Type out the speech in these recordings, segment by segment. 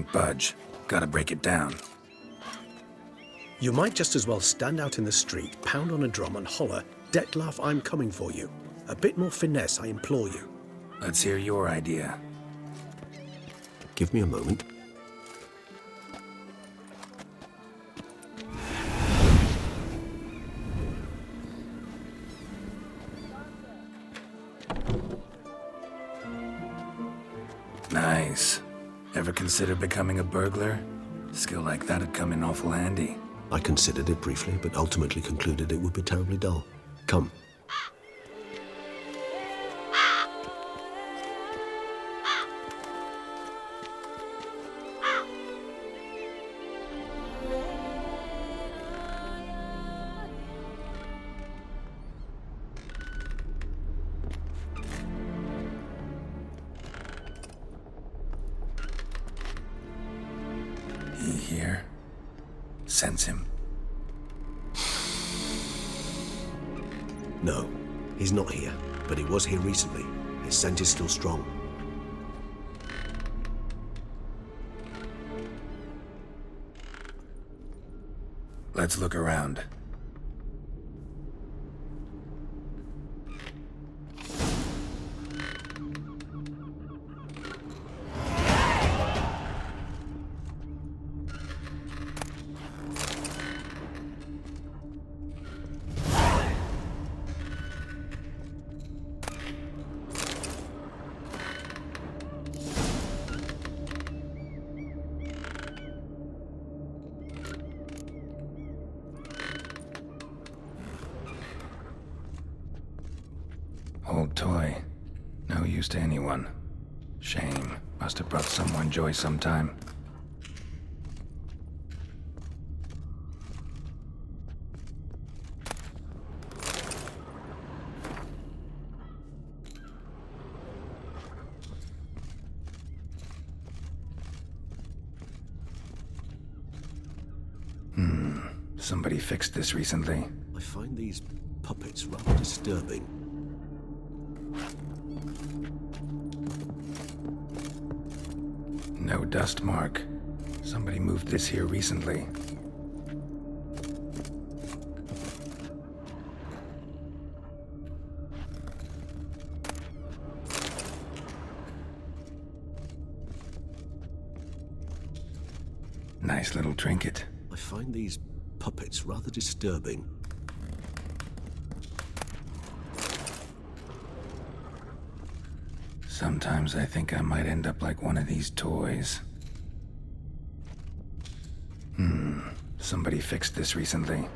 won't budge. Gotta break it down. You might just as well stand out in the street, pound on a drum and holler, "Detlef, I'm coming for you." A bit more finesse, I implore you. Let's hear your idea. Give me a moment. Nice. Ever consider becoming a burglar? Skill like that'd come in awful handy. I considered it briefly, but ultimately concluded it would be terribly dull. Come. He here? Sense him. No, he's not here, but he was here recently. His scent is still strong. Let's look around. Old toy. No use to anyone. Shame. Must have brought someone joy sometime. Somebody fixed this recently. I find these puppets rather disturbing. No dust mark. Somebody moved this here recently. Nice little trinket. I find these puppets rather disturbing. Sometimes I think I might end up like one of these toys. Somebody fixed this recently.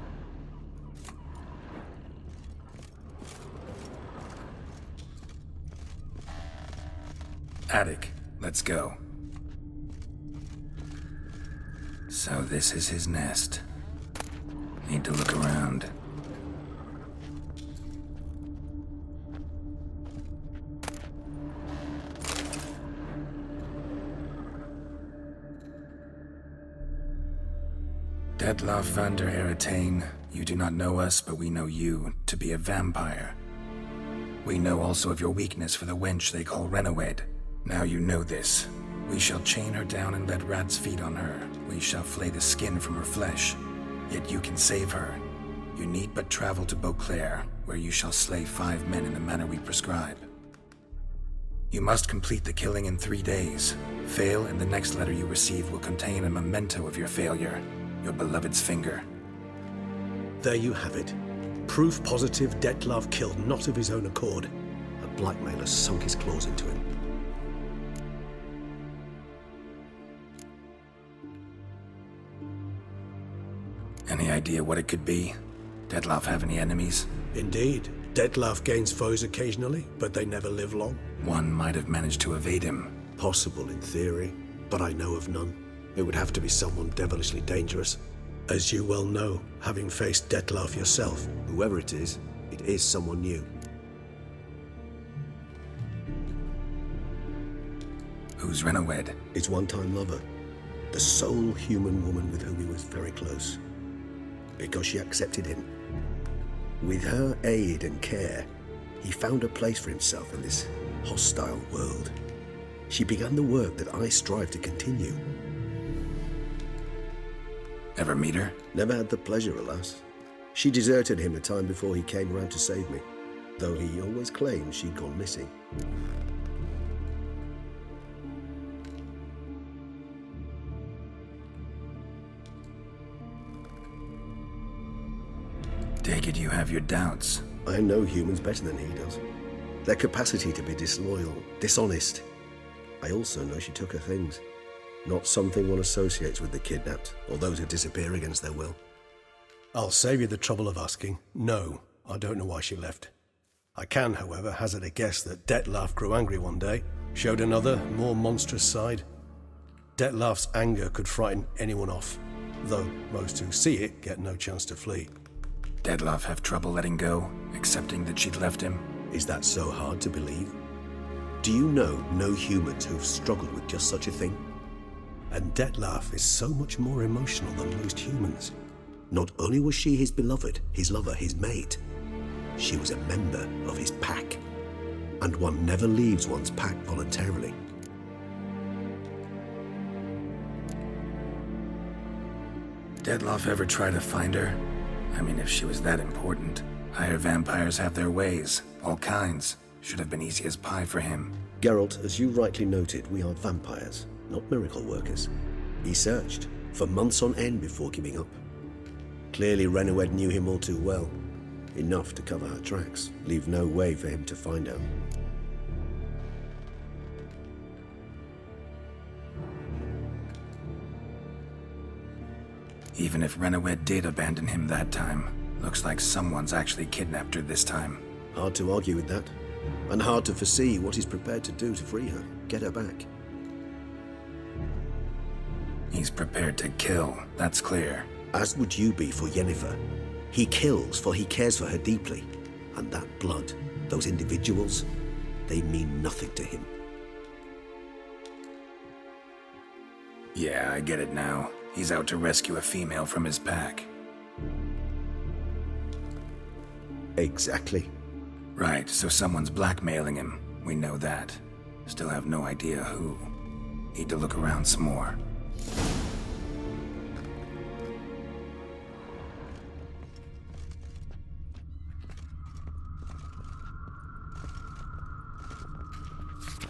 Attic, let's go. So this is his nest. Need to look around. Detlef van der Eretain, you do not know us, but we know you to be a vampire. We know also of your weakness for the wench they call Renawed. Now you know this. We shall chain her down and let rats feed on her. We shall flay the skin from her flesh. Yet you can save her. You need but travel to Beauclair, where you shall slay 5 men in the manner we prescribe. You must complete the killing in 3 days. Fail, and the next letter you receive will contain a memento of your failure. Your beloved's finger. There you have it. Proof positive Detlef killed not of his own accord. A blackmailer sunk his claws into him. Any idea what it could be? Detlef have any enemies? Indeed. Detlef gains foes occasionally, but they never live long. One might have managed to evade him. Possible in theory, but I know of none. It would have to be someone devilishly dangerous. As you well know, having faced Detlef yourself, whoever it is someone new. Who's Renawed? His one-time lover. The sole human woman with whom he was very close. Because she accepted him. With her aid and care, he found a place for himself in this hostile world. She began the work that I strive to continue. Ever meet her? Never had the pleasure, alas. She deserted him a time before he came round to save me, though he always claimed she'd gone missing. Take it you have your doubts. I know humans better than he does. Their capacity to be disloyal, dishonest. I also know she took her things. Not something one associates with the kidnapped, or those who disappear against their will. I'll save you the trouble of asking. No, I don't know why she left. I can, however, hazard a guess that Detlef grew angry one day, showed another, more monstrous side. Detlef's anger could frighten anyone off, though most who see it get no chance to flee. Detlef have trouble letting go, accepting that she'd left him? Is that so hard to believe? Do you know no humans who've struggled with just such a thing? And Detlef is so much more emotional than most humans. Not only was she his beloved, his lover, his mate, she was a member of his pack. And one never leaves one's pack voluntarily. Detlef ever try to find her? I mean, if she was that important. Higher vampires have their ways, all kinds. Should have been easy as pie for him. Geralt, as you rightly noted, we are vampires, not miracle workers. He searched for months on end before giving up. Clearly Renowed knew him all too well. Enough to cover her tracks, leave no way for him to find out. Even if Renowed did abandon him that time, looks like someone's actually kidnapped her this time. Hard to argue with that. And hard to foresee what he's prepared to do to free her, get her back. He's prepared to kill, that's clear. As would you be for Yennefer. He kills for he cares for her deeply. And that blood, those individuals, they mean nothing to him. Yeah, I get it now. He's out to rescue a female from his pack. Exactly. Right, so someone's blackmailing him. We know that. Still have no idea who. Need to look around some more.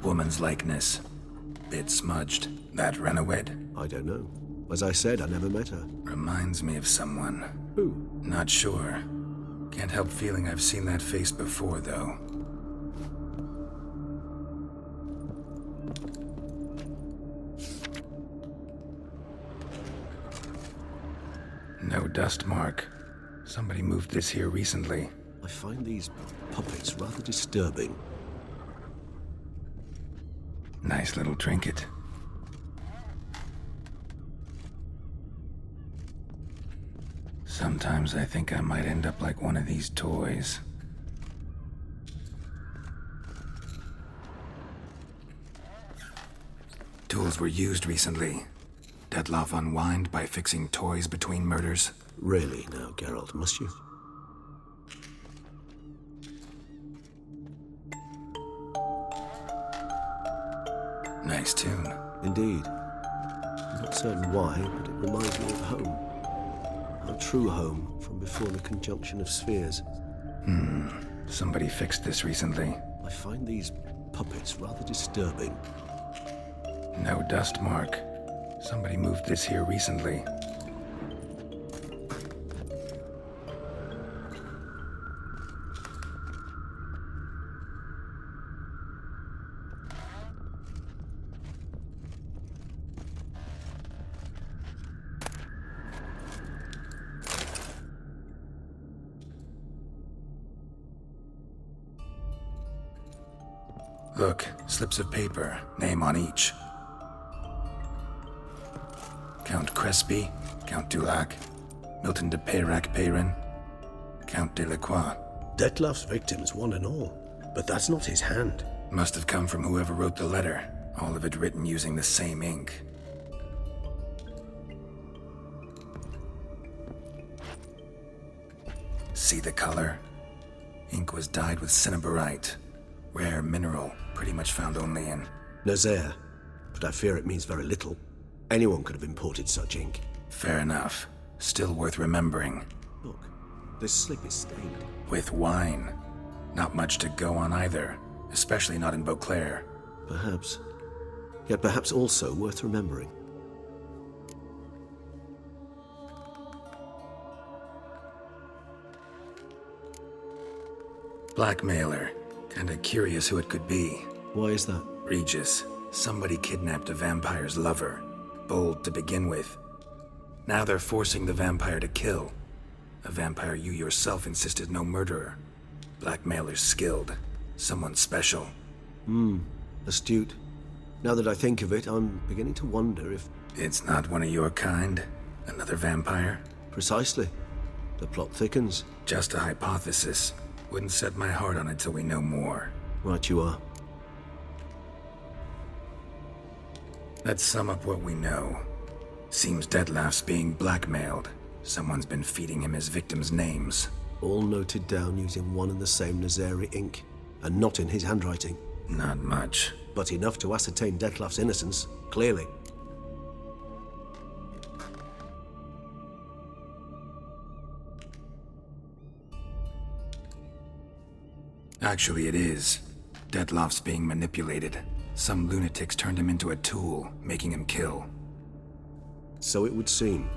Woman's likeness. Bit smudged. That Renowed? I don't know. As I said, I never met her. Reminds me of someone. Who? Not sure. Can't help feeling I've seen that face before, though. No dust mark. Somebody moved this here recently. I find these puppets rather disturbing. Nice little trinket. Sometimes I think I might end up like one of these toys. Tools were used recently. Detlef unwind by fixing toys between murders. Really now, Geralt, must you? Nice tune. Indeed. I'm not certain why, but it reminds me of home. Our true home from before the conjunction of spheres. Somebody fixed this recently. I find these puppets rather disturbing. No dust mark. Somebody moved this here recently. Look, slips of paper, name on each. Count Crespi, Count Dulac, Milton de Peyrac-Peyrin, Count Delacroix. Detlef's victims, one and all. But that's not his hand. Must have come from whoever wrote the letter, all of it written using the same ink. See the color? Ink was dyed with cinnabarite. Rare mineral, pretty much found only in... Nazaire. But I fear it means very little. Anyone could have imported such ink. Fair enough. Still worth remembering. Look, this slip is stained. With wine. Not much to go on either, especially not in Beauclair. Perhaps. Yet perhaps also worth remembering. Blackmailer. Kinda curious who it could be. Why is that? Regis. Somebody kidnapped a vampire's lover. Bold to begin with. Now they're forcing the vampire to kill. A vampire you yourself insisted no murderer. Blackmailer's skilled. Someone special. Astute. Now that I think of it, I'm beginning to wonder if... It's not one of your kind? Another vampire? Precisely. The plot thickens. Just a hypothesis. Wouldn't set my heart on it till we know more. Right you are. Let's sum up what we know. Seems Detlef's being blackmailed. Someone's been feeding him his victims' names. All noted down using one and the same Nazari ink, and not in his handwriting. Not much. But enough to ascertain Detlef's innocence, clearly. Actually, it is. Detlef's being manipulated. Some lunatics turned him into a tool, making him kill. So it would seem.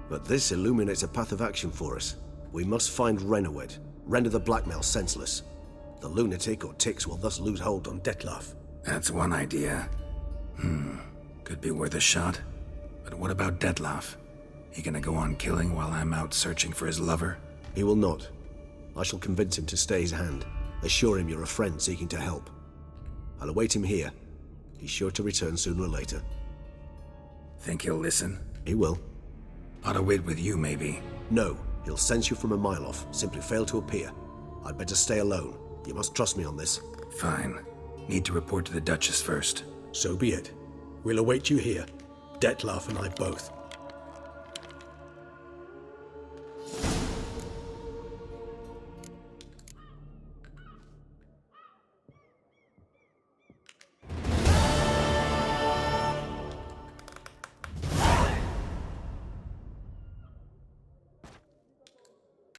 But this illuminates a path of action for us. We must find Renowed, render the blackmail senseless. The lunatic or ticks will thus lose hold on Detlef. That's one idea. Could be worth a shot. But what about Detlef? He gonna go on killing while I'm out searching for his lover? He will not. I shall convince him to stay his hand. Assure him you're a friend seeking to help. I'll await him here. He's sure to return sooner or later. Think he'll listen? He will. Ought to wait with you, maybe. No, he'll sense you from a mile off. Simply fail to appear. I'd better stay alone. You must trust me on this. Fine. Need to report to the Duchess first. So be it. We'll await you here. Detlef and I both.